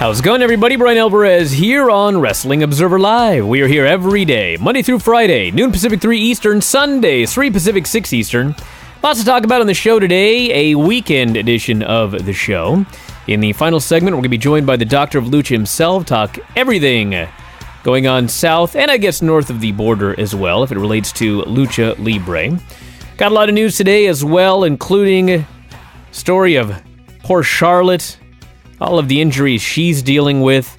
How's it going, everybody? Bryan Alvarez here on Wrestling Observer Live. We are here every day, Monday through Friday, noon Pacific, 3 Eastern, Sundays, 3 Pacific, 6 Eastern. Lots to talk about on the show today, a weekend edition of the show. In the final segment, we're going to be joined by the Doctor of Lucha himself, talk everything going on south and I guess north of the border as well, if it relates to Lucha Libre. Got a lot of news today as well, including story of poor Charlotte, all of the injuries she's dealing with,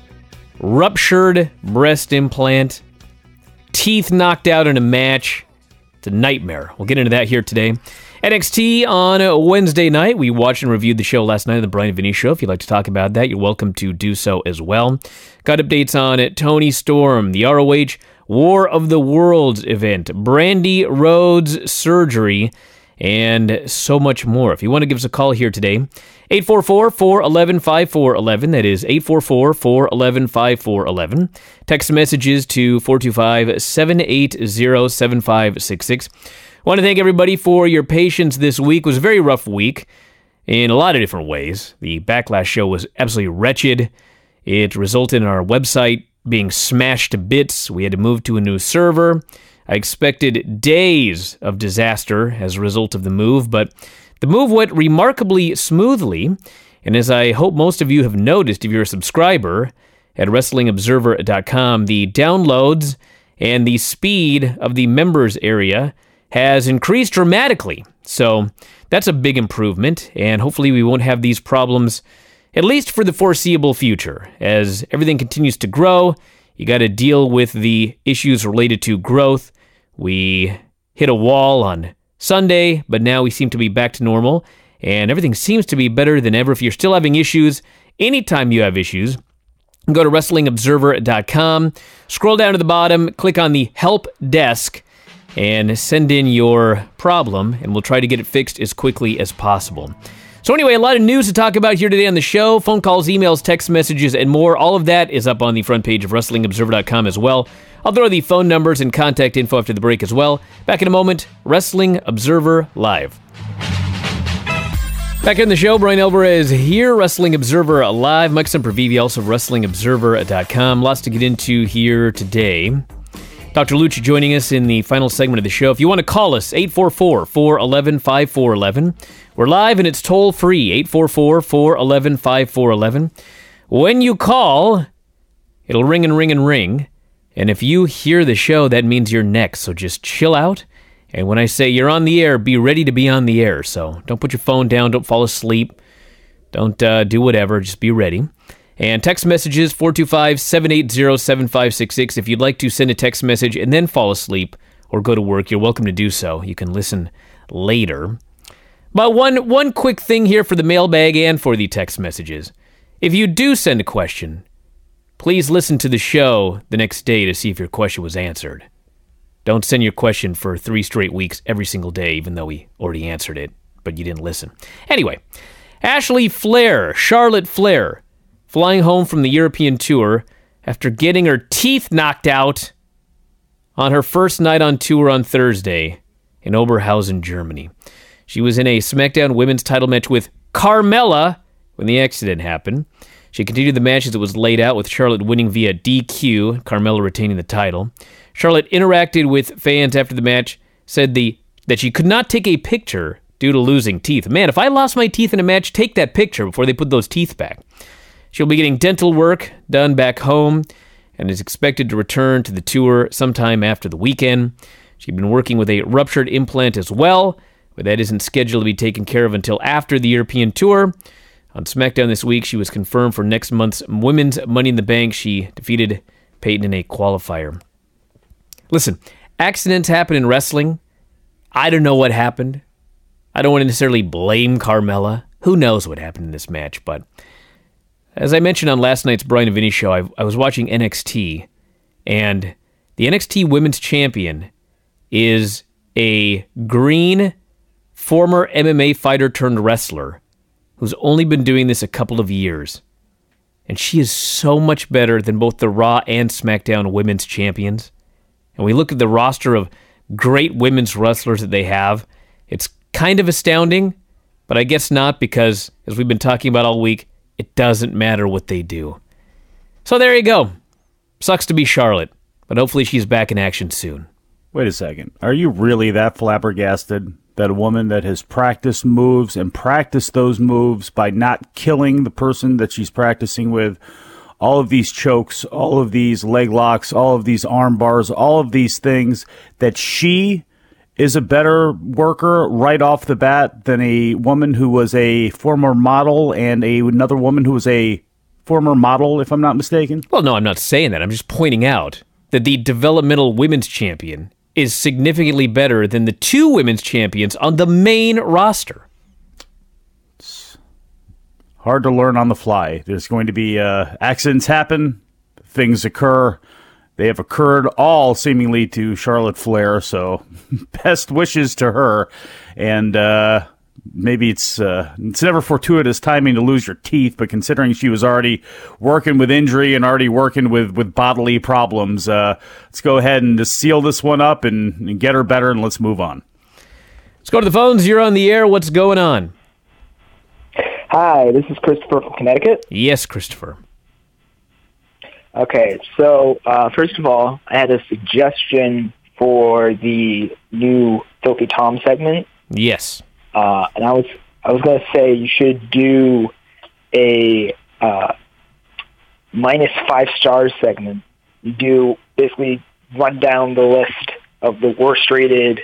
ruptured breast implant, teeth knocked out in a match. It's a nightmare. We'll get into that here today. NXT on Wednesday night. We watched and reviewed the show last night on the Bryan and Vinny Show. If you'd like to talk about that, you're welcome to do so as well. Got updates on it. Toni Storm, the ROH War of the Worlds event, Brandy Rhodes surgery, and so much more. If you want to give us a call here today, 844-411-5411. That is 844-411-5411. Text messages to 425-780-7566. I want to thank everybody for your patience this week. It was a very rough week in a lot of different ways. The Backlash show was absolutely wretched. It resulted in our website being smashed to bits. We had to move to a new server. I expected days of disaster as a result of the move, but the move went remarkably smoothly, and as I hope most of you have noticed if you're a subscriber at WrestlingObserver.com, the downloads and the speed of the members area has increased dramatically. So that's a big improvement, and hopefully we won't have these problems, at least for the foreseeable future. As everything continues to grow, you got to deal with the issues related to growth. We hit a wall on Sunday, but now we seem to be back to normal, and everything seems to be better than ever. If you're still having issues, anytime you have issues, go to WrestlingObserver.com, scroll down to the bottom, click on the Help Desk, and send in your problem, and we'll try to get it fixed as quickly as possible. So anyway, a lot of news to talk about here today on the show. Phone calls, emails, text messages, and more. All of that is up on the front page of WrestlingObserver.com as well. I'll throw the phone numbers and contact info after the break as well. Back in a moment, Wrestling Observer Live. Back in the show, Bryan Alvarez here, Wrestling Observer Live. Mike Sempervive, also of WrestlingObserver.com. Lots to get into here today. Dr. Lucha joining us in the final segment of the show. If you want to call us, 844-411-5411. We're live and it's toll-free, 844-411-5411. When you call, it'll ring and ring and ring. And if you hear the show, that means you're next. So just chill out. And when I say you're on the air, be ready to be on the air. So don't put your phone down. Don't fall asleep. Don't do whatever. Just be ready. And text messages, 425-780-7566. If you'd like to send a text message and then fall asleep or go to work, you're welcome to do so. You can listen later. But one quick thing here for the mailbag and for the text messages. If you do send a question, please listen to the show the next day to see if your question was answered. Don't send your question for 3 straight weeks every single day, even though we already answered it, but you didn't listen. Anyway, Ashley Flair, Charlotte Flair, flying home from the European tour after getting her teeth knocked out on her first night on tour on Thursday in Oberhausen, Germany. She was in a SmackDown women's title match with Carmella when the accident happened. She continued the match as it was laid out, with Charlotte winning via DQ, Carmella retaining the title. Charlotte interacted with fans after the match, said that she could not take a picture due to losing teeth. Man, if I lost my teeth in a match, take that picture before they put those teeth back. She'll be getting dental work done back home and is expected to return to the tour sometime after the weekend. She'd been working with a ruptured implant as well, but that isn't scheduled to be taken care of until after the European tour. On SmackDown this week, she was confirmed for next month's Women's Money in the Bank. She defeated Peyton in a qualifier. Listen, accidents happen in wrestling. I don't know what happened. I don't want to necessarily blame Carmella. Who knows what happened in this match, but as I mentioned on last night's Bryan and Vinny show, I was watching NXT, and the NXT Women's Champion is a green former MMA fighter turned wrestler who's only been doing this a couple of years. And she is so much better than both the Raw and SmackDown Women's Champions. And we look at the roster of great women's wrestlers that they have. It's kind of astounding, but I guess not, because, as we've been talking about all week, it doesn't matter what they do. So there you go. Sucks to be Charlotte, but hopefully she's back in action soon. Wait a second. Are you really that flabbergasted that a woman that has practiced moves and practiced those moves by not killing the person that she's practicing with, all of these chokes, all of these leg locks, all of these arm bars, all of these things, that she is a better worker right off the bat than a woman who was a former model and another woman who was a former model, if I'm not mistaken? Well, no, I'm not saying that. I'm just pointing out that the developmental women's champion is significantly better than the two women's champions on the main roster. It's hard to learn on the fly. There's going to be accidents happen, things occur. They have occurred all seemingly to Charlotte Flair, so best wishes to her. And maybe it's never fortuitous timing to lose your teeth, but considering she was already working with injury and already working with bodily problems, let's go ahead and just seal this one up and get her better, and let's move on. Let's go to the phones. You're on the air. What's going on? Hi, this is Christopher from Connecticut. Yes, Christopher. Okay, so first of all, I had a suggestion for the new Filthy Tom segment. Yes. And I was going to say you should do a minus 5 stars segment. You do basically run down the list of the worst rated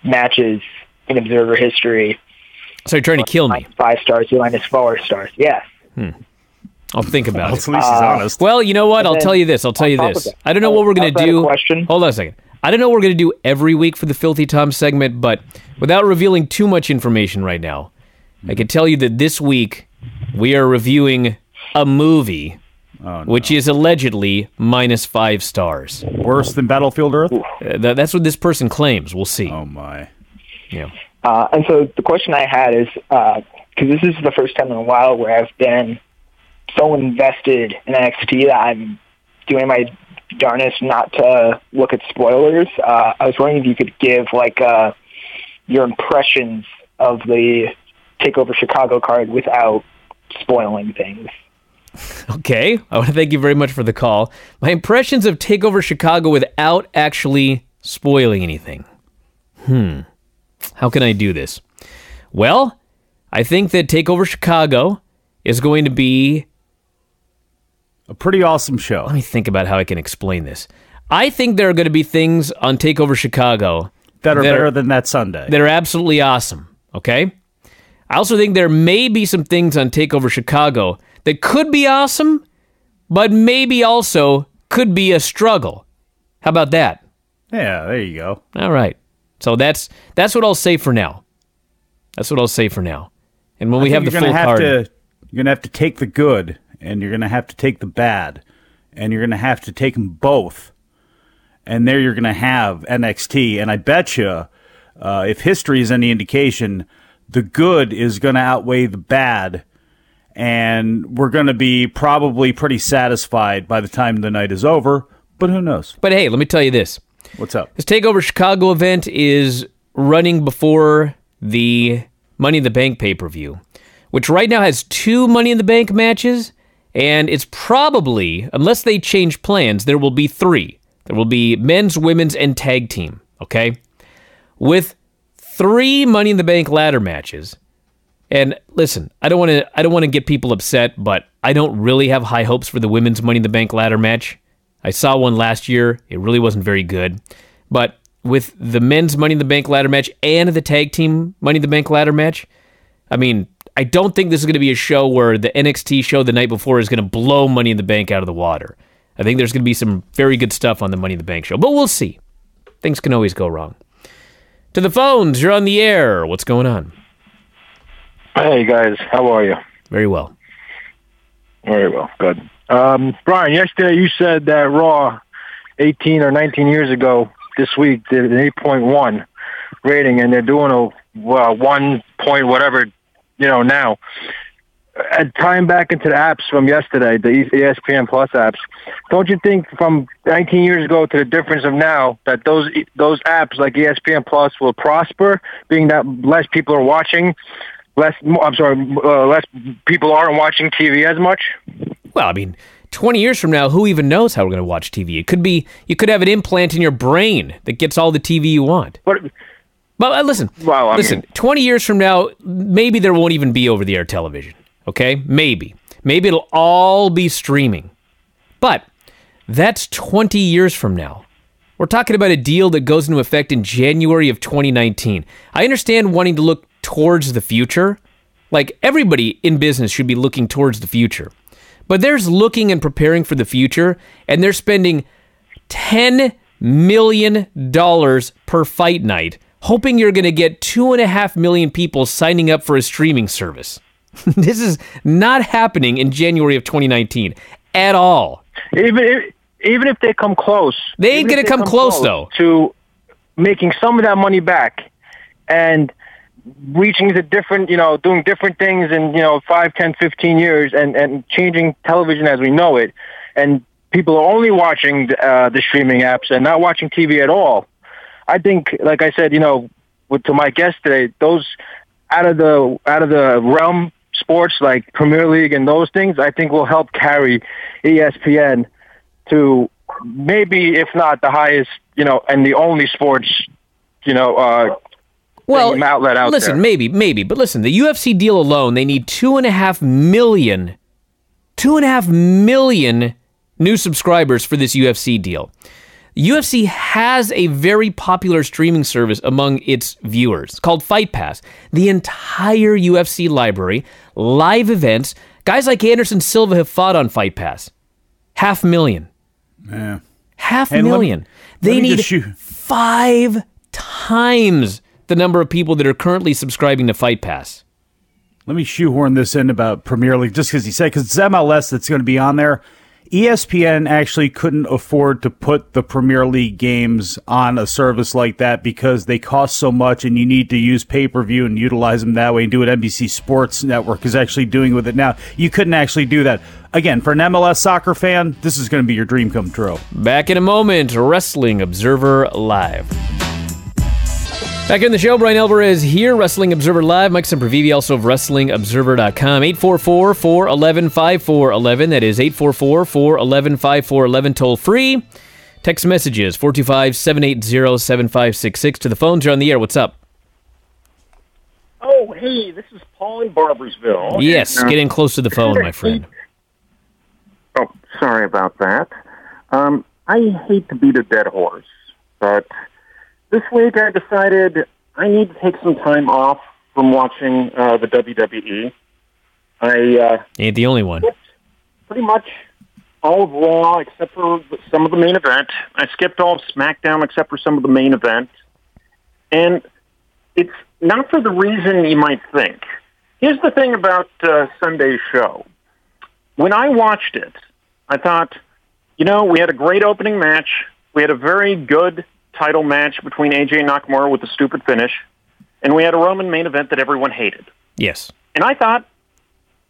matches in Observer history. So you're trying to kill me. 5 stars to minus 4 stars. Yes. I'll think about it. At least he's honest. Well, you know what? I'll tell you this. I don't know what we're going to do. Hold on a second. I don't know what we're going to do every week for the Filthy Tom segment, but without revealing too much information right now, I can tell you that this week we are reviewing a movie which is allegedly minus 5 stars. Worse than Battlefield Earth? That's what this person claims. We'll see. Oh, my. Yeah. And so the question I had is, because this is the first time in a while where I've been so invested in NXT that I'm doing my darnest not to look at spoilers. I was wondering if you could give your impressions of the TakeOver Chicago card without spoiling things. Okay, I want to thank you very much for the call. My impressions of TakeOver Chicago without actually spoiling anything. How can I do this? Well, I think that TakeOver Chicago is going to be a pretty awesome show. Let me think about how I can explain this. I think there are going to be things on TakeOver Chicago that are better than that Sunday. That are absolutely awesome, okay? I also think there may be some things on TakeOver Chicago that could be awesome, but maybe also could be a struggle. How about that? Yeah, there you go. All right. So that's what I'll say for now. That's what I'll say for now. And when we have the full card... You're going to have to take the good, and you're going to have to take the bad, and you're going to have to take them both. And there you're going to have NXT. And I bet you, if history is any indication, the good is going to outweigh the bad, and we're going to be probably pretty satisfied by the time the night is over, but who knows? But hey, let me tell you this. What's up? This TakeOver Chicago event is running before the Money in the Bank pay-per-view, which right now has 2 Money in the Bank matches, and it's probably, unless they change plans, there will be 3. There will be men's, women's, and tag team, okay? With 3 Money in the Bank ladder matches. And listen, I don't want to get people upset, but I don't really have high hopes for the women's Money in the Bank ladder match. I saw one last year. It really wasn't very good. But with the men's Money in the Bank ladder match and the tag team Money in the Bank ladder match, I mean, I don't think this is going to be a show where the NXT show the night before is going to blow Money in the Bank out of the water. I think there's going to be some very good stuff on the Money in the Bank show, but we'll see. Things can always go wrong. To the phones, you're on the air. What's going on? Hey, guys. How are you? Very well. Very well. Good. Bryan, yesterday you said that Raw 18 or 19 years ago this week did an 8.1 rating, and they're doing a 1 point whatever, now. Tying back into the apps from yesterday, the ESPN Plus apps, don't you think from 19 years ago to the difference of now that those apps like ESPN Plus will prosper, being that less people are watching, less people aren't watching TV as much? well, I mean, 20 years from now, who even knows how we're going to watch TV? It could be, you could have an implant in your brain that gets all the TV you want. But listen, 20 years from now, maybe there won't even be over-the-air television, okay? Maybe. Maybe it'll all be streaming. But that's 20 years from now. We're talking about a deal that goes into effect in January of 2019. I understand wanting to look towards the future. Like, everybody in business should be looking towards the future. But there's looking and preparing for the future, and they're spending $10 million per fight night, hoping you're going to get 2.5 million people signing up for a streaming service. This is not happening in January of 2019 at all. Even if they come close. They ain't going to come close, though. To making some of that money back and reaching the different, doing different things in, 5, 10, 15 years and changing television as we know it. And people are only watching the streaming apps and not watching TV at all. I think, like I said, to my guest today, those out of the realm sports like Premier League and those things, I think will help carry ESPN to maybe, if not the highest, and the only sports, outlet out listen, there. maybe. But listen, the UFC deal alone, they need 2.5 million new subscribers for this UFC deal. UFC has a very popular streaming service among its viewers called Fight Pass. The entire UFC library, live events, guys like Anderson Silva have fought on Fight Pass. 500,000. Yeah. 500,000. They need 5 times the number of people that are currently subscribing to Fight Pass. Let me shoehorn this in about Premier League, just because he said, because it's MLS that's going to be on there. ESPN actually couldn't afford to put the Premier League games on a service like that because they cost so much, and you need to use pay-per-view and utilize them that way and do what NBC Sports Network is actually doing with it now. You couldn't actually do that. Again, for an MLS soccer fan, this is going to be your dream come true. Back in a moment, Wrestling Observer Live. Back in the show, Bryan Alvarez here, Wrestling Observer Live. Mike Sempervive, also of WrestlingObserver.com. 844-411-5411. That is 844-411-5411. Toll free. Text messages, 425-780-7566. To the phones, you're on the air. What's up? Oh, hey, this is Paul in Barbersville. Yes, get in close to the phone, my friend. Oh, sorry about that. I hate to beat a dead horse, but this week I decided I need to take some time off from watching the WWE. Ain't the only one. Pretty much all of Raw except for some of the main event. I skipped all of SmackDown except for some of the main event. And it's not for the reason you might think. Here's the thing about Sunday's show. When I watched it, I thought, we had a great opening match. We had a very good title match between AJ and Nakamura with a stupid finish, and we had a Roman main event that everyone hated. Yes. And I thought,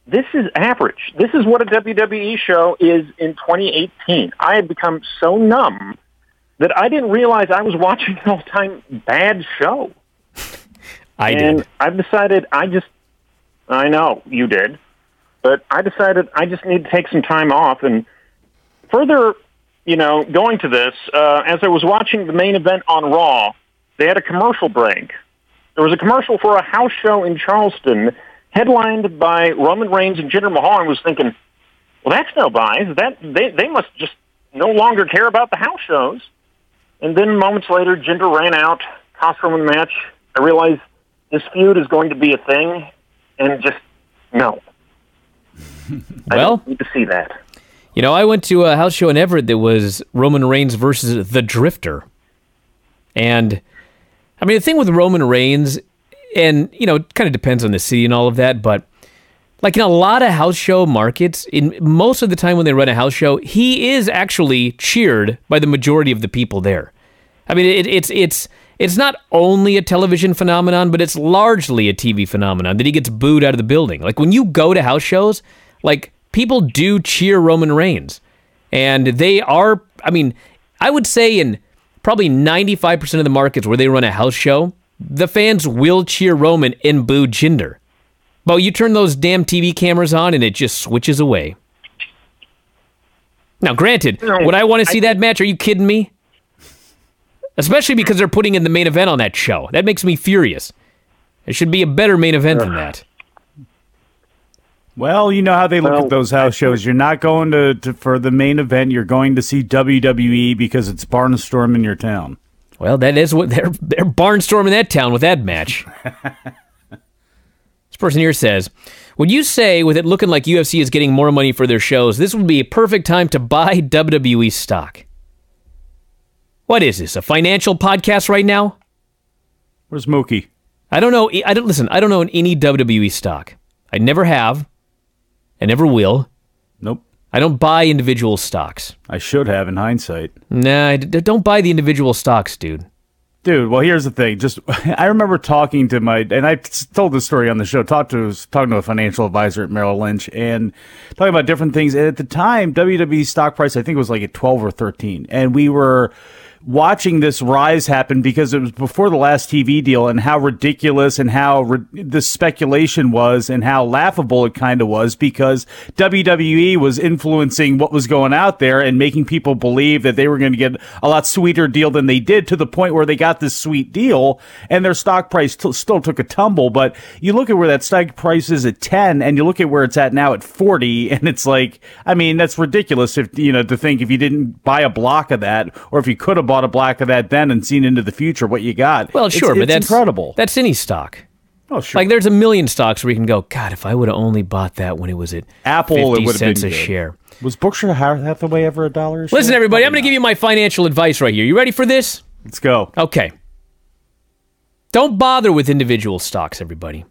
this is average. This is what a WWE show is in 2018. I had become so numb that I didn't realize I was watching an all-time bad show. And I've decided I know you did, but I decided I just need to take some time off. And further, going to this, as I was watching the main event on Raw, they had a commercial break. There was a commercial for a house show in Charleston, headlined by Roman Reigns and Jinder Mahal. I was thinking, well, that's no buys. They must just no longer care about the house shows. And then moments later, Jinder ran out, cost Roman the match. I realized this feud is going to be a thing, and just, no. I don't need to see that. I went to a house show in Everett that was Roman Reigns versus The Drifter. And, the thing with Roman Reigns, and, it kind of depends on the city and all of that, but, like in a lot of house show markets, in most of the time when they run a house show, he is actually cheered by the majority of the people there. It's not only a television phenomenon, but it's largely a TV phenomenon that he gets booed out of the building. Like, when you go to house shows, like, people do cheer Roman Reigns. And they are, I would say in probably 95% of the markets where they run a house show, the fans will cheer Roman and boo Jinder. But you turn those damn TV cameras on and it just switches away. Now, granted, would I want to see that match? Are you kidding me? Especially because they're putting in the main event on that show. That makes me furious. It should be a better main event than that. Well, you know how they look at those house shows. You're not going to for the main event. You're going to see WWE because it's Barnstorm in your town. Well, that is what they're barnstorming that town with that match. This person here says, would you say, with it looking like UFC is getting more money for their shows, this would be a perfect time to buy WWE stock? What is this, a financial podcast right now? Where's Mookie? I don't know. I don't own any WWE stock. I never have. I never will. Nope. I don't buy individual stocks. I should have in hindsight. Nah, don't buy the individual stocks, dude. Dude, well, here's the thing. I remember talking to and I told this story on the show, talking to a financial advisor at Merrill Lynch and talking about different things. And at the time, WWE stock price, I think, was like at 12 or 13. And we were watching this rise happen because it was before the last TV deal, and how ridiculous and how the speculation was and how laughable it kind of was, because WWE was influencing what was going out there and making people believe that they were going to get a lot sweeter deal than they did, to the point where they got this sweet deal and their stock price still took a tumble. But you look at where that stock price is at 10 and you look at where it's at now at 40, and it's like, I mean, that's ridiculous if, to think if you didn't buy a block of that, or if you could have bought a block of that then and seen into the future what you got. Well, sure, but that's incredible. That's any stock. Oh, sure. Like, there's a million stocks where you can go, God, if I would have only bought that when it was at Apple, 50 it would have cents been a good. share. Was Berkshire Hathaway ever $1 a share? Listen, everybody, I'm going to give you my financial advice right here. You ready for this? Let's go. Okay. Don't bother with individual stocks, everybody.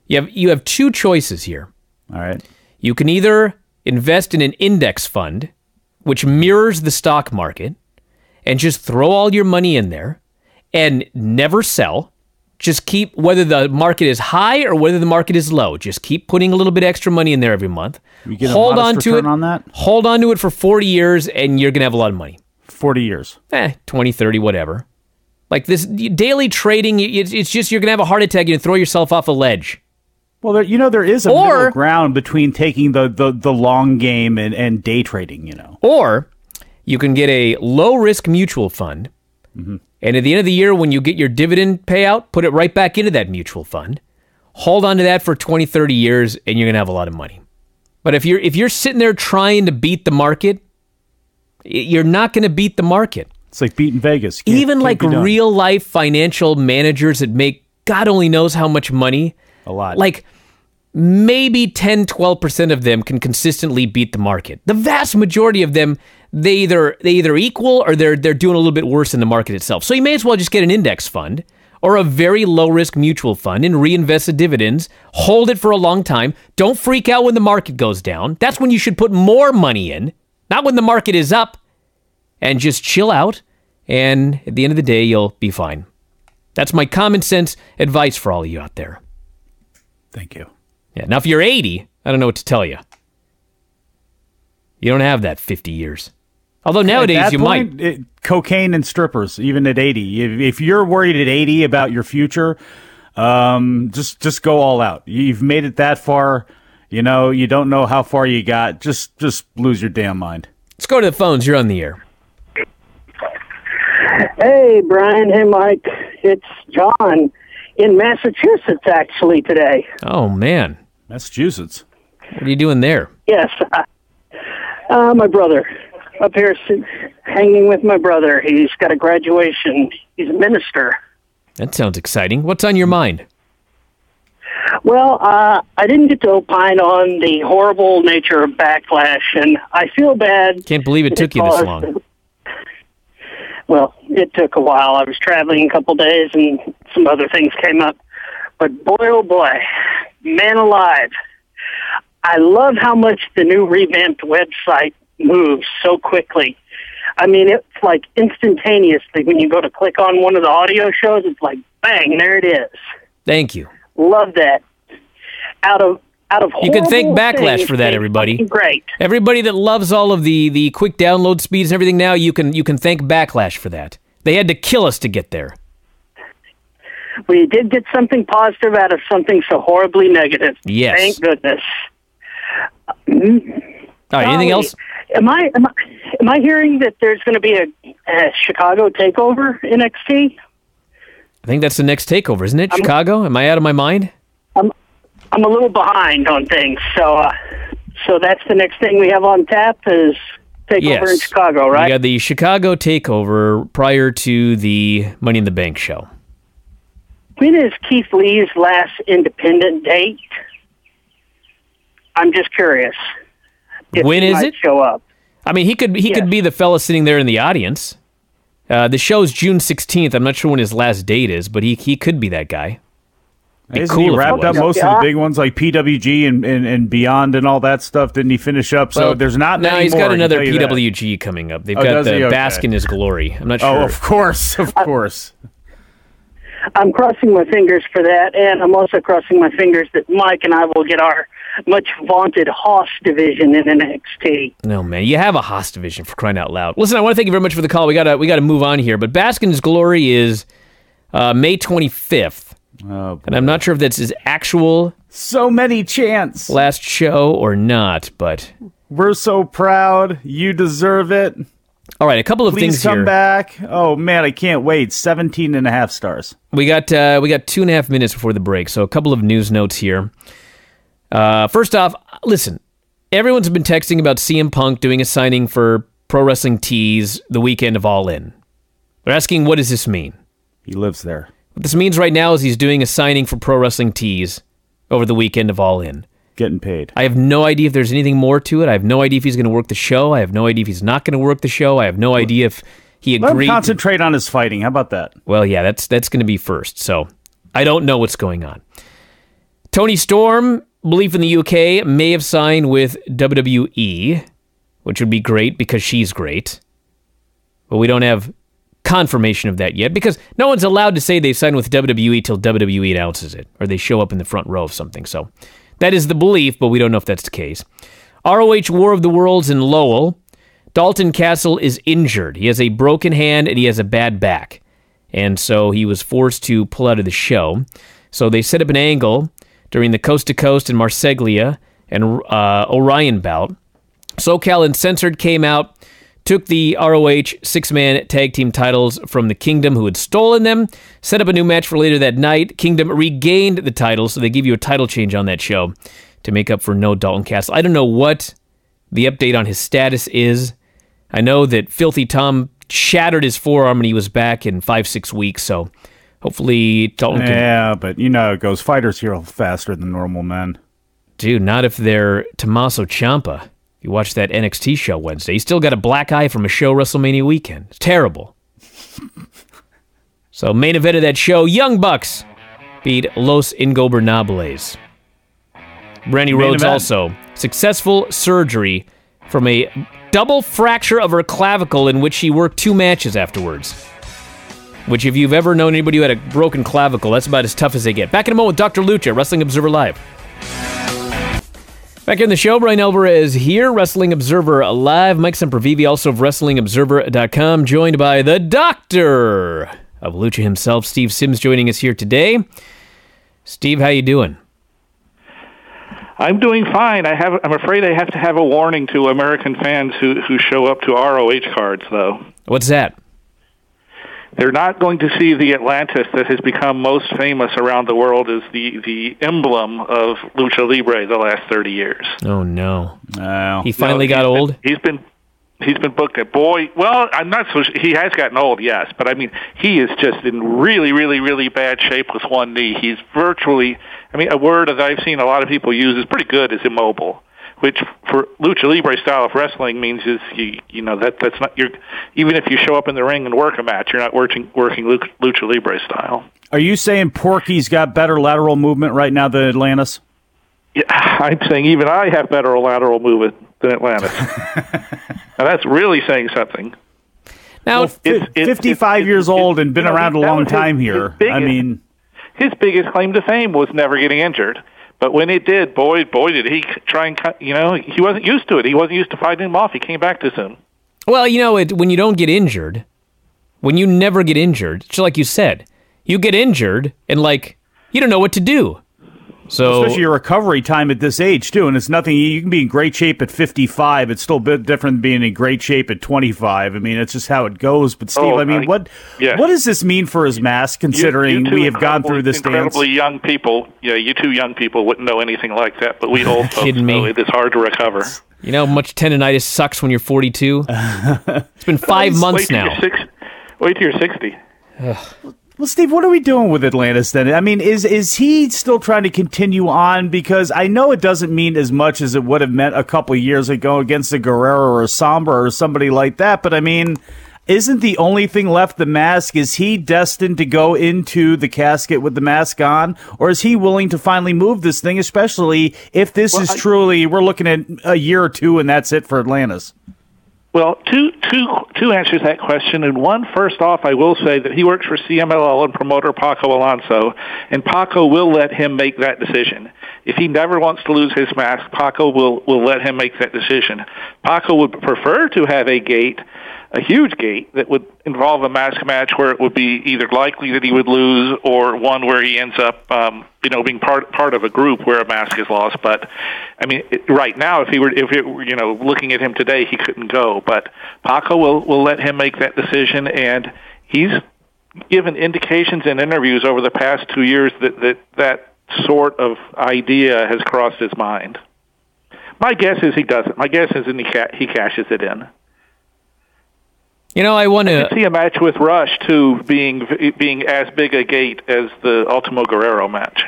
You have two choices here. All right. You can either invest in an index fund, which mirrors the stock market, and just throw all your money in there and never sell. Just keep, whether the market is high or whether the market is low, just keep putting a little bit extra money in there every month. You get hold a on to it. On that? Hold on to it for 40 years and you're going to have a lot of money. 40 years. 20, 30, whatever. Like this daily trading, it's just you're going to have a heart attack and throw yourself off a ledge. Well, there is a middle ground between taking the long game and day trading, Or you can get a low-risk mutual fund, and at the end of the year, when you get your dividend payout, put it right back into that mutual fund. Hold on to that for 20, 30 years, and you're going to have a lot of money. But if you're sitting there trying to beat the market, you're not going to beat the market. It's like beating Vegas. Even like real-life financial managers that make God only knows how much money. A lot. Like, maybe 10, 12% of them can consistently beat the market. The vast majority of them, they either equal or they're doing a little bit worse than the market itself. So you may as well just get an index fund or a very low-risk mutual fund and reinvest the dividends. Hold it for a long time. Don't freak out when the market goes down. That's when you should put more money in, not when the market is up. And just chill out, and at the end of the day, you'll be fine. That's my common sense advice for all of you out there. Thank you. Yeah. Now, if you're 80, I don't know what to tell you. You don't have that 50 years. Although nowadays you might. Cocaine and strippers, even at 80. If you're worried at 80 about your future, just go all out. You've made it that far. You don't know how far you got. Just lose your damn mind. Let's go to the phones. You're on the air. Hey, Brian. Hey, Mike. It's John in Massachusetts, actually, today. Oh, man. Massachusetts. What are you doing there? Yes. My brother. Up here hanging with my brother. He's got a graduation. He's a minister. That sounds exciting. What's on your mind? Well, I didn't get to opine on the horrible nature of Backlash, and I feel bad. Can't believe it took you this long. Well, it took a while. I was traveling a couple days, and some other things came up. But boy, oh boy, man alive. I love how much the new revamped website moves so quickly. I mean, it's like instantaneously. When you go to click on one of the audio shows, it's like, bang, there it is. Thank you. Love that. Out of you can thank Backlash for that, everybody. Great. Everybody that loves all of the quick download speeds and everything now, you can thank Backlash for that. They had to kill us to get there. We did get something positive out of something so horribly negative. Yes. Thank goodness. All right, anything else? Am I hearing that there's going to be a Chicago takeover NXT? I think that's the next takeover, isn't it? Chicago? Am I out of my mind? I'm a little behind on things, so that's the next thing we have on tap is takeover in Chicago, right? We got the Chicago takeover prior to the Money in the Bank show. When is Keith Lee's last independent date? I'm just curious. When is it? Show up. I mean, he could be the fella sitting there in the audience. The show's June 16th. I'm not sure when his last date is, but he could be that guy. Isn't he wrapped up most of the big ones like PWG and Beyond and all that stuff? Didn't he finish up? So there's not many more. No, he's got another PWG coming up. They've got the Bask in his glory. I'm not sure. Oh, of course. I'm crossing my fingers for that, and I'm also crossing my fingers that Mike and I will get our much vaunted Haas division in NXT. No, man, you have a Haas division, for crying out loud. Listen, I want to thank you very much for the call. We gotta move on here, but Bask in his glory is May 25th. Oh, and I'm not sure if that's his actual so many chants last show or not, but we're so proud. You deserve it. All right, a couple of things here. Please come back. Oh man, I can't wait. 17 and a half stars. We got 2.5 minutes before the break, so a couple of news notes here. First off, listen, everyone's been texting about CM Punk doing a signing for Pro Wrestling Tees the weekend of All In. They're asking, what does this mean? He lives there. What this means right now is he's doing a signing for Pro Wrestling Tees over the weekend of All In. Getting paid. I have no idea if there's anything more to it. I have no idea if he's going to work the show. I have no idea if he's not going to work the show. I have no idea if he agreed. Let him concentrate on his fighting. How about that? Well, yeah, that's going to be first. So I don't know what's going on. Toni Storm, belief in the UK, may have signed with WWE, which would be great because she's great. But we don't have confirmation of that yet because no one's allowed to say they've signed with WWE till WWE announces it or they show up in the front row of something. So that is the belief, but we don't know if that's the case. ROH War of the Worlds in Lowell. Dalton Castle is injured. He has a broken hand and he has a bad back. And so he was forced to pull out of the show. So they set up an angle during the Coast to Coast and Marseglia and Orion bout. SoCal Uncensored came out, took the ROH six-man tag team titles from the Kingdom, who had stolen them, set up a new match for later that night. Kingdom regained the titles, so they give you a title change on that show to make up for no Dalton Castle. I don't know what the update on his status is. I know that Filthy Tom shattered his forearm and he was back in 5-6 weeks, so hopefully Dalton can... Yeah, but you know how it goes. Fighters heal faster than normal men. Dude, not if they're Tommaso Ciampa. You watched that NXT show Wednesday. He still got a black eye from a show WrestleMania weekend. It's terrible. So, main event of that show, Young Bucks beat Los Ingobernables. Brandy Rhodes also. Successful surgery from a double fracture of her clavicle in which she worked 2 matches afterwards. Which, if you've ever known anybody who had a broken clavicle, that's about as tough as they get. Back in a moment with Dr. Lucha, Wrestling Observer Live. Back in the show, Bryan Alvarez here, Wrestling Observer Live. Mike Sempervive, also of WrestlingObserver.com, joined by the doctor of Lucha himself, Steve Sims, joining us here today. Steve, how you doing? I'm doing fine. I'm afraid I have to have a warning to American fans who show up to ROH cards, though. What's that? They're not going to see the Atlantis that has become most famous around the world as the emblem of Lucha Libre the last 30 years. Oh, no. No. He finally got old? He's been booked at well, I'm not so he has gotten old, yes, but I mean, he is just in really, really, really bad shape with one knee. He's virtually, a word that I've seen a lot of people use is pretty good is immobile, which for Lucha Libre style of wrestling means is that's not even if you show up in the ring and work a match, you're not working Lucha Libre style. Are you saying Porky's got better lateral movement right now than Atlantis? Yeah, I'm saying even I have better lateral movement than Atlantis. Now that's really saying something. Now, 55 years old and been around a long time here. His biggest claim to fame was never getting injured. But when it did, boy, did he try and cut, he wasn't used to it. He wasn't used to fighting him off. He came back too soon. Well, when you don't get injured, when you never get injured, just like you said, you get injured and, you don't know what to do. So, especially your recovery time at this age, too. And it's nothing, you can be in great shape at 55. It's still a bit different than being in great shape at 25. I mean, it's just how it goes. But, Steve, what does this mean for his mask, considering we have gone through this incredibly dance? Young people, you two young people wouldn't know anything like that, but we old folks know it is hard to recover. You know how much tendonitis sucks when you're 42? It's been 5 months now. Wait till you're 60. Well, Steve, what are we doing with Atlantis then? I mean, is he still trying to continue on? Because I know it doesn't mean as much as it would have meant a couple of years ago against a Guerrero or a Sombra or somebody like that. But I mean, isn't the only thing left the mask? Is he destined to go into the casket with the mask on? Or is he willing to finally move this thing, especially if this is truly, we're looking at a year or two and that's it for Atlantis? Well, two answers to that question. And one, first off, I will say that he works for CMLL and promoter Paco Alonso, and Paco will let him make that decision. If he never wants to lose his mask, Paco will let him make that decision. Paco would prefer to have a huge gate that would involve a mask match where it would be either likely that he would lose or one where he ends up, being part of a group where a mask is lost. But I mean, right now, if it were, looking at him today, he couldn't go. But Paco will let him make that decision, and he's given indications in interviews over the past 2 years that sort of idea has crossed his mind. My guess is he doesn't. My guess is he cashes it in. I want to see a match with Rush too being as big a gate as the Ultimo Guerrero match.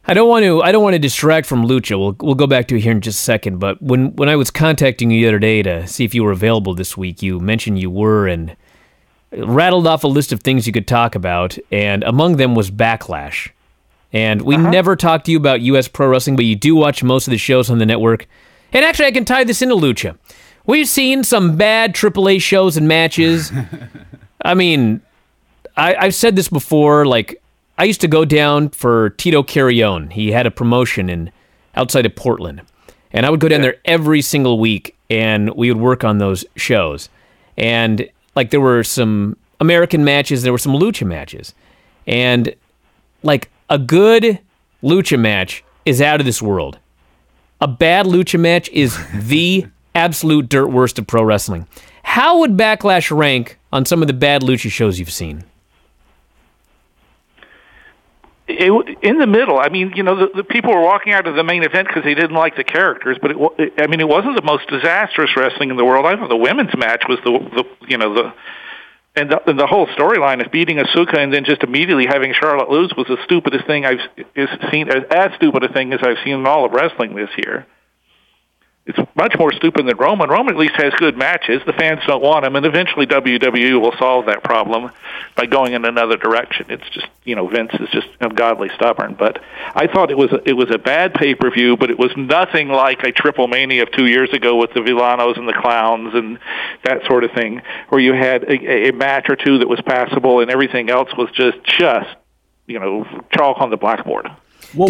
I don't want to distract from Lucha. We'll go back to it here in just a second. But when I was contacting you the other day to see if you were available this week, you mentioned you were and rattled off a list of things you could talk about, and among them was Backlash. And we never talked to you about U.S. Pro Wrestling, but you do watch most of the shows on the network. And actually, I can tie this into Lucha. We've seen some bad AAA shows and matches. I mean, I've said this before. Like, I used to go down for Tito Carrion. He had a promotion outside of Portland. And I would go down there every single week, and we would work on those shows. And, like, there were some American matches. There were some Lucha matches. And, like, a good Lucha match is out of this world. A bad Lucha match is the absolute dirt worst of pro wrestling. How would Backlash rank on some of the bad Lucha shows you've seen? In the middle. I mean, the people were walking out of the main event because they didn't like the characters, but it wasn't the most disastrous wrestling in the world. I thought the women's match was the whole storyline of beating Asuka and then just immediately having Charlotte lose was the stupidest thing I've seen, as stupid a thing as I've seen in all of wrestling this year. It's much more stupid than Roman. Roman at least has good matches. The fans don't want them, and eventually WWE will solve that problem by going in another direction. It's just, Vince is just ungodly stubborn. But I thought it was a bad pay-per-view, but it was nothing like a Triple Mania of 2 years ago with the Villanos and the Clowns and that sort of thing, where you had a match or two that was passable and everything else was just chalk on the blackboard. Well,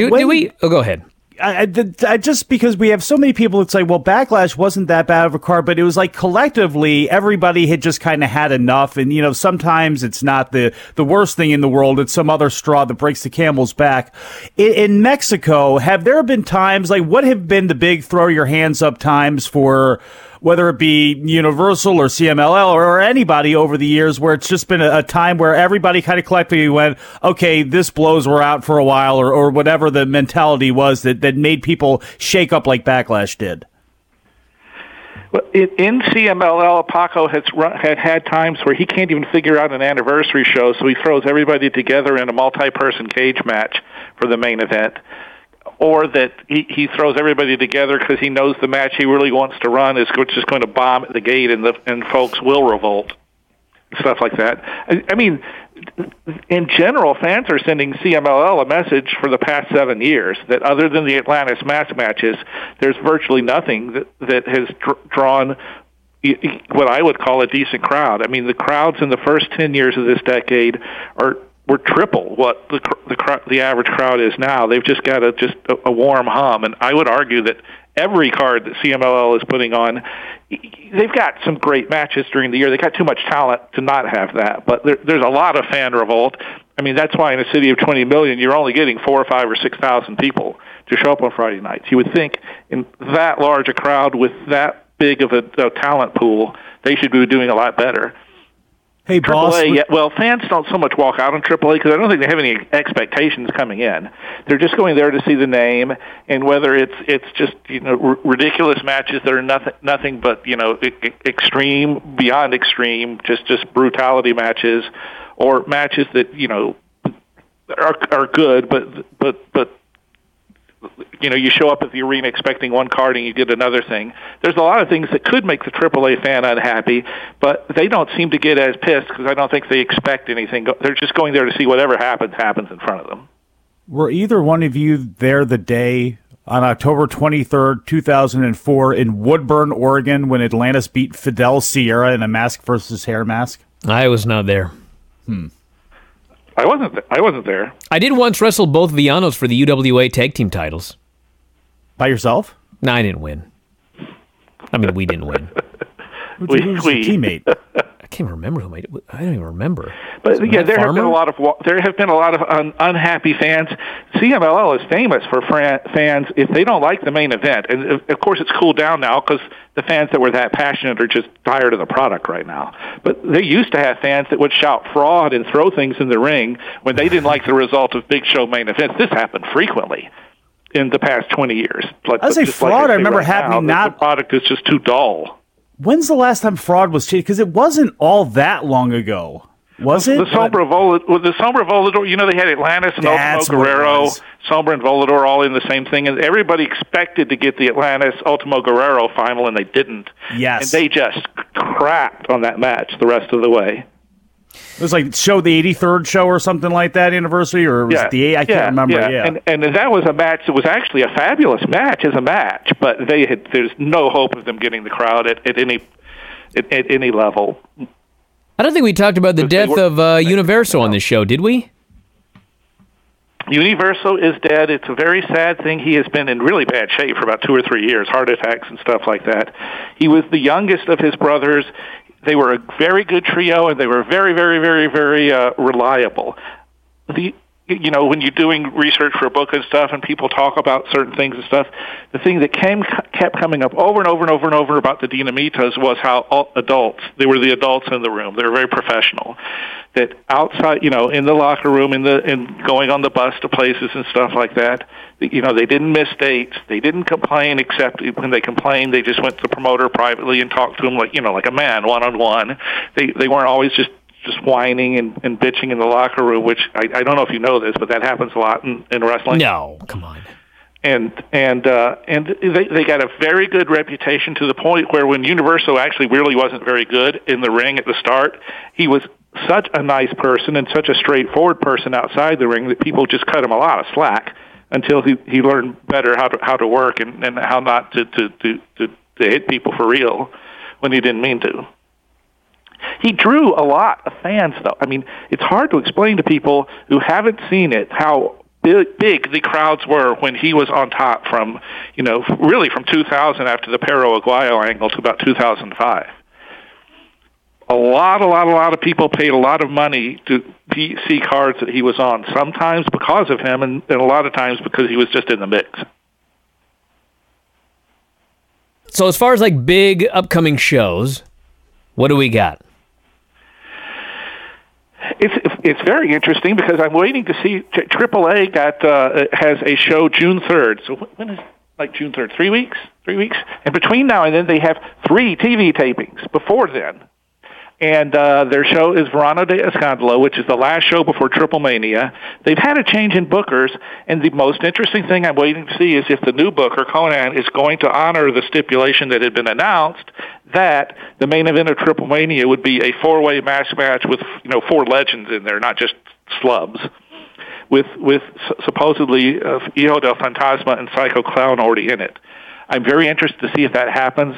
go ahead. I just because we have so many people that say, well, Backlash wasn't that bad of a card, but it was like collectively everybody had just kind of had enough. And, sometimes it's not the worst thing in the world. It's some other straw that breaks the camel's back. In Mexico, have there been times, like what have been the big throw your hands up times for whether it be Universal or CMLL or anybody over the years where it's just been a time where everybody kind of collectively went, okay, this blows, we're out for a while, or whatever the mentality was that made people shake up like Backlash did? Well, in CMLL, Paco had times where he can't even figure out an anniversary show, so he throws everybody together in a multi-person cage match for the main event. Or that he throws everybody together because he knows the match he really wants to run is just going to bomb at the gate, and folks will revolt, stuff like that. I mean, in general, fans are sending CMLL a message for the past 7 years that other than the Atlantis mask matches, there's virtually nothing that has drawn what I would call a decent crowd. I mean, the crowds in the first 10 years of this decade were triple what the average crowd is now. They've just got a warm hum, and I would argue that every card that CMLL is putting on, they've got some great matches during the year. They got too much talent to not have that, but there's a lot of fan revolt. I mean, that's why in a city of 20 million, you're only getting 4 or 5 or 6,000 people to show up on Friday nights. You would think in that large a crowd with that big of a talent pool, they should be doing a lot better. Hey, boss. Well, fans don't so much walk out on AAA because I don't think they have any expectations coming in. They're just going there to see the name, and whether it's just ridiculous matches that are nothing but extreme, beyond extreme, just brutality matches, or matches that are good, but you show up at the arena expecting one card and you get another thing. There's a lot of things that could make the AAA fan unhappy, but they don't seem to get as pissed because I don't think they expect anything. They're just going there to see whatever happens in front of them. Were either one of you there the day on October 23rd, 2004 in Woodburn, Oregon, when Atlantis beat Fidel Sierra in a mask versus hair mask? I was not there. I wasn't there. I did once wrestle both Villanos for the UWA tag team titles. By yourself? No, I didn't win. I mean, we didn't win. Who's your teammate? I can't remember who made it. I don't even remember. But yeah, there have been a lot of unhappy fans. CMLL is famous for fans if they don't like the main event, and of course it's cooled down now because the fans that were that passionate are just tired of the product right now. But they used to have fans that would shout fraud and throw things in the ring when they didn't like the result of big show main events. This happened frequently in the past 20 years. I say fraud. I remember happening. The product is just too dull. When's the last time fraud was changed? Because it wasn't all that long ago, was it? The Sombra Volador, they had Atlantis and Ultimo Guerrero, Sombra and Volador all in the same thing, and everybody expected to get the Atlantis Ultimo Guerrero final, and they didn't. Yes. And they just crapped on that match the rest of the way. It was like the 83rd show or something like that anniversary, or was it the I can't remember. Yeah. And that was a match that was actually a fabulous match as a match, but there's no hope of them getting the crowd at any level. I don't think we talked about the death of Universo on this show, did we? Universo is dead. It's a very sad thing. He has been in really bad shape for about 2 or 3 years, heart attacks and stuff like that. He was the youngest of his brothers. They were a very good trio, and they were very, very, very, very reliable. When you're doing research for a book and stuff, and people talk about certain things and stuff, the thing that kept coming up over and over and over and over about the Dinamitas was how they were the adults in the room. They were very professional. That outside, in the locker room, in going on the bus to places and stuff like that, they didn't miss dates. They didn't complain, except when they complained, they just went to the promoter privately and talked to him like a man, one-on-one. They weren't always just whining and bitching in the locker room, which I don't know if you know this, but that happens a lot in wrestling. No, come on. And they got a very good reputation to the point where when Universo actually really wasn't very good in the ring at the start, he was such a nice person and such a straightforward person outside the ring that people just cut him a lot of slack until he learned better how to work and how not to hit people for real when he didn't mean to. He drew a lot of fans, though. I mean, it's hard to explain to people who haven't seen it how big the crowds were when he was on top from 2000 after the Perro Aguayo angle to about 2005. A lot of people paid a lot of money to see cards that he was on, sometimes because of him and a lot of times because he was just in the mix. So as far as like big upcoming shows, what do we got? It's very interesting because I'm waiting to see AAA has a show June 3rd. So when is June 3rd? 3 weeks? 3 weeks? And between now and then they have 3 TV tapings before then. And their show is Verano de Escándalo, which is the last show before Triple Mania. They've had a change in bookers, and the most interesting thing I'm waiting to see is if the new booker, Conan, is going to honor the stipulation that had been announced that the main event of Triple Mania would be a 4-way match with 4 legends in there, not just slubs, with supposedly Hijo del Fantasma and Psycho Clown already in it. I'm very interested to see if that happens.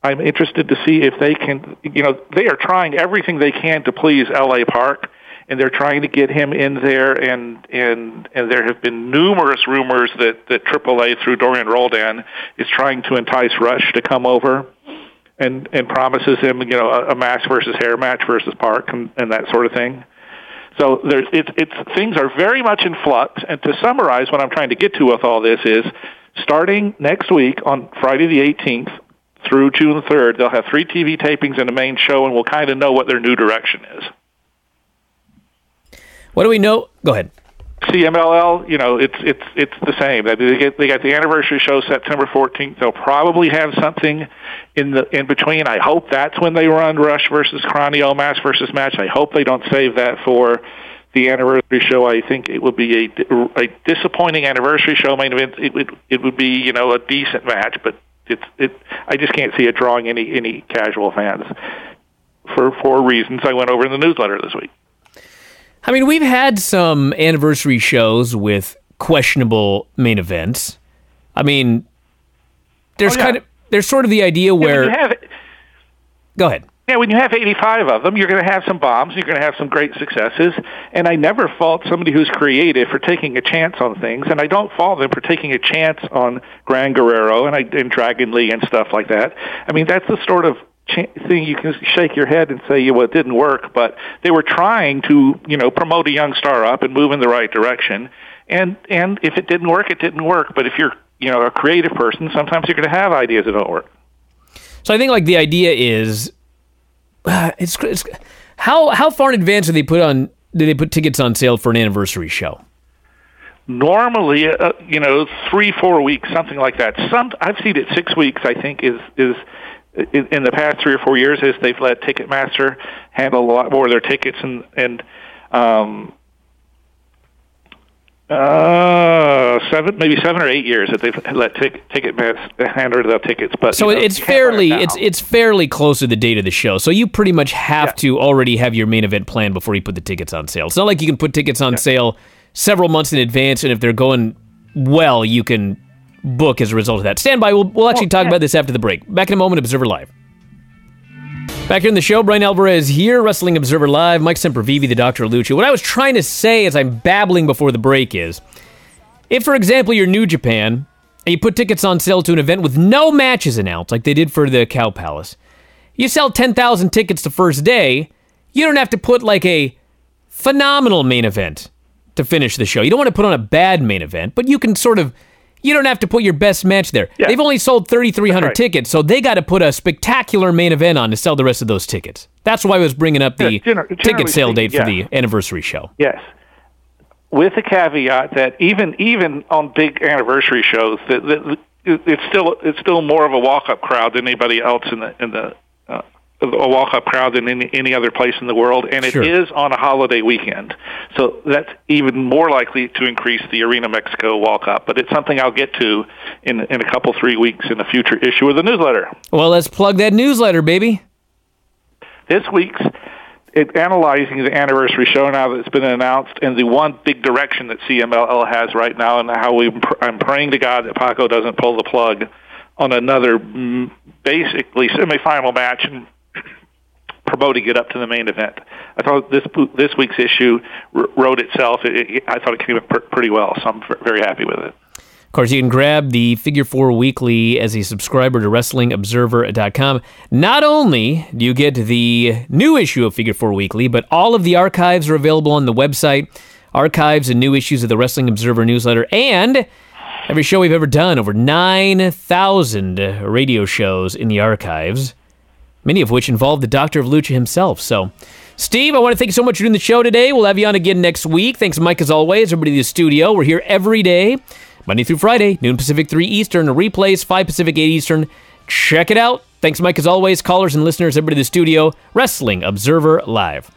I'm interested to see if they can, they are trying everything they can to please L.A. Park, and they're trying to get him in there, and there have been numerous rumors that AAA, through Dorian Roldan, is trying to entice Rush to come over and promises him, a mask versus hair match versus Park and that sort of thing. So things are very much in flux. And to summarize, what I'm trying to get to with all this is, starting next week on Friday the 18th through June the 3rd, they'll have 3 TV tapings and a main show, and we'll kind of know what their new direction is. What do we know? Go ahead. CMLL, it's the same. They got the anniversary show September 14th. They'll probably have something in between. I hope that's when they run Rush versus Cranio, Mask versus Match. I hope they don't save that for the anniversary show. I think it would be a disappointing anniversary show main event. It would be a decent match, but I just can't see it drawing any casual fans for reasons I went over in the newsletter this week. I mean, we've had some anniversary shows with questionable main events. I mean, there's sort of the idea where... Go ahead. Yeah, when you have 85 of them, you're going to have some bombs, you're going to have some great successes, and I never fault somebody who's creative for taking a chance on things, and I don't fault them for taking a chance on Gran Guerrero and Dragon Lee and stuff like that. I mean, that's the sort of thing you can shake your head and say, well, it didn't work, but they were trying to, promote a young star up and move in the right direction. And if it didn't work, it didn't work. But if you're, a creative person, sometimes you're going to have ideas that don't work. So I think the idea is, it's how far in advance do they put tickets on sale for an anniversary show? Normally, 3-4 weeks, something like that. I've seen it 6 weeks. I think is in the past 3 or 4 years, as they've let Ticketmaster handle a lot more of their tickets, and 7 or 8 years that they've let Ticketmaster handle the tickets. But so it's fairly close to the date of the show. So you pretty much have to already have your main event planned before you put the tickets on sale. It's not like you can put tickets on sale several months in advance, and if they're going well, you can book as a result of that. Stand by. We'll actually talk about this after the break. Back in a moment, Observer Live. Back here in the show, Bryan Alvarez here, Wrestling Observer Live, Mike Sempervive, the Dr. Lucha. What I was trying to say as I'm babbling before the break is, if, for example, you're New Japan, and you put tickets on sale to an event with no matches announced, like they did for the Cow Palace, you sell 10,000 tickets the first day, you don't have to put a phenomenal main event to finish the show. You don't want to put on a bad main event, but you can you don't have to put your best match there. Yeah. They've only sold 3,300 tickets, so they got to put a spectacular main event on to sell the rest of those tickets. That's why I was bringing up the ticket sale date for the anniversary show. Yes, with the caveat that even on big anniversary shows, it's still more of a walk-up crowd than anybody else a walk-up crowd than any other place in the world, and it is on a holiday weekend. So that's even more likely to increase the Arena Mexico walk-up, but it's something I'll get to in a couple, 3 weeks in a future issue of the newsletter. Well, let's plug that newsletter, baby. This week's analyzing the anniversary show now that it's been announced and the one big direction that CMLL has right now, and how I'm praying to God that Paco doesn't pull the plug on another basically semifinal match and promoting it up to the main event. I thought this week's issue wrote itself. I thought it came up pretty well, so I'm very happy with it. Of course, you can grab the Figure 4 Weekly as a subscriber to WrestlingObserver.com. Not only do you get the new issue of Figure 4 Weekly, but all of the archives are available on the website. Archives and new issues of the Wrestling Observer newsletter, and every show we've ever done, over 9,000 radio shows in the archives, many of which involve the Doctor of Lucha himself. So, Steve, I want to thank you so much for doing the show today. We'll have you on again next week. Thanks, Mike, as always. Everybody in the studio, we're here every day, Monday through Friday, noon Pacific, 3 Eastern. Replays, 5 Pacific, 8 Eastern. Check it out. Thanks, Mike, as always. Callers and listeners, everybody in the studio, Wrestling Observer Live.